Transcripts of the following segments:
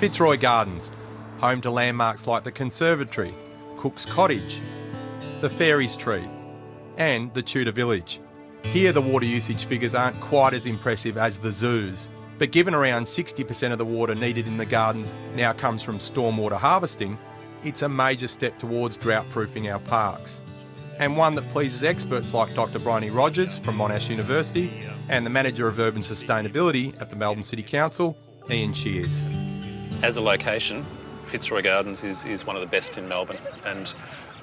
Fitzroy Gardens, home to landmarks like the Conservatory, Cook's Cottage, the Fairies Tree and the Tudor Village. Here the water usage figures aren't quite as impressive as the zoos, but given around 60% of the water needed in the gardens now comes from stormwater harvesting, it's a major step towards drought-proofing our parks. And one that pleases experts like Dr Bryony Rogers from Monash University and the Manager of Urban Sustainability at the Melbourne City Council, Ian Shears. As a location, Fitzroy Gardens is one of the best in Melbourne, and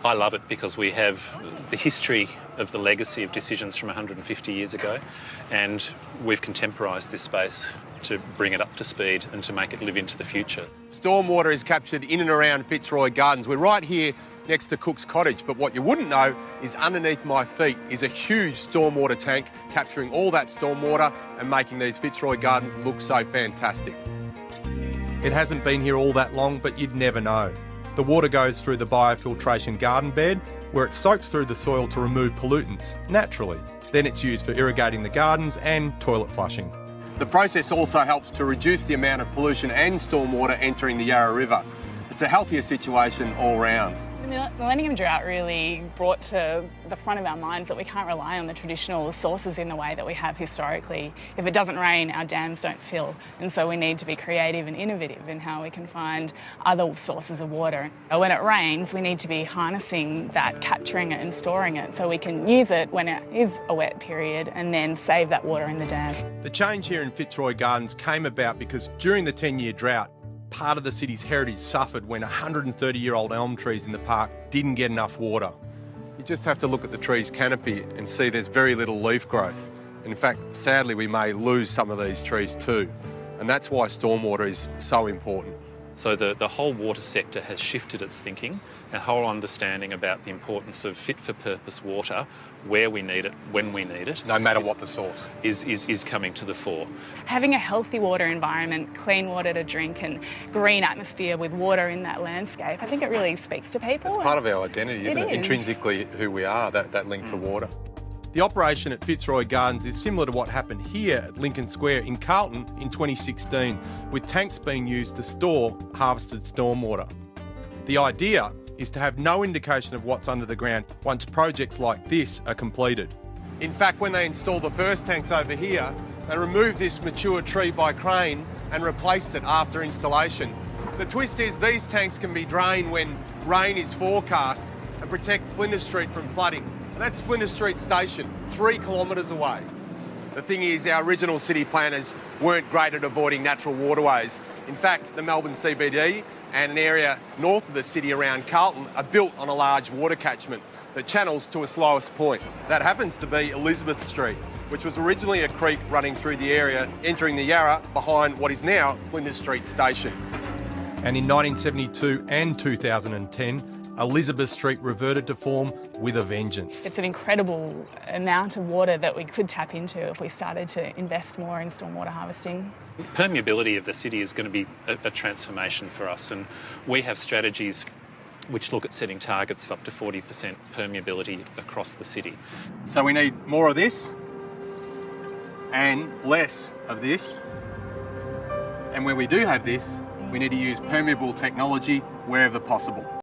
I love it because we have the history of the legacy of decisions from 150 years ago, and we've contemporised this space to bring it up to speed and to make it live into the future. Stormwater is captured in and around Fitzroy Gardens. We're right here next to Cook's Cottage, but what you wouldn't know is underneath my feet is a huge stormwater tank capturing all that stormwater and making these Fitzroy Gardens look so fantastic. It hasn't been here all that long, but you'd never know. The water goes through the biofiltration garden bed, where it soaks through the soil to remove pollutants naturally. Then it's used for irrigating the gardens and toilet flushing. The process also helps to reduce the amount of pollution and stormwater entering the Yarra River. It's a healthier situation all round. The millennium drought really brought to the front of our minds that we can't rely on the traditional sources in the way that we have historically. If it doesn't rain, our dams don't fill, and so we need to be creative and innovative in how we can find other sources of water. When it rains, we need to be harnessing that, capturing it and storing it so we can use it when it is a wet period and then save that water in the dam. The change here in Fitzroy Gardens came about because during the 10-year drought, part of the city's heritage suffered when 130-year-old elm trees in the park didn't get enough water. You just have to look at the tree's canopy and see there's very little leaf growth. In fact, sadly, we may lose some of these trees too. And that's why stormwater is so important. So the whole water sector has shifted its thinking, a whole understanding about the importance of fit-for-purpose water, where we need it, when we need it. No matter what the source. Is coming to the fore. Having a healthy water environment, clean water to drink and green atmosphere with water in that landscape, I think it really speaks to people. It's part of our identity, isn't it? Intrinsically who we are, that link to water. The operation at Fitzroy Gardens is similar to what happened here at Lincoln Square in Carlton in 2016, with tanks being used to store harvested stormwater. The idea is to have no indication of what's under the ground once projects like this are completed. In fact, when they installed the first tanks over here, they removed this mature tree by crane and replaced it after installation. The twist is these tanks can be drained when rain is forecast and protect Flinders Street from flooding. That's Flinders Street Station, 3 kilometres away. The thing is, our original city planners weren't great at avoiding natural waterways. In fact, the Melbourne CBD and an area north of the city around Carlton are built on a large water catchment that channels to its lowest point. That happens to be Elizabeth Street, which was originally a creek running through the area, entering the Yarra behind what is now Flinders Street Station. And in 1972 and 2010, Elizabeth Street reverted to form with a vengeance. It's an incredible amount of water that we could tap into if we started to invest more in stormwater harvesting. Permeability of the city is going to be a transformation for us, and we have strategies which look at setting targets of up to 40% permeability across the city. So we need more of this and less of this. And where we do have this, we need to use permeable technology wherever possible.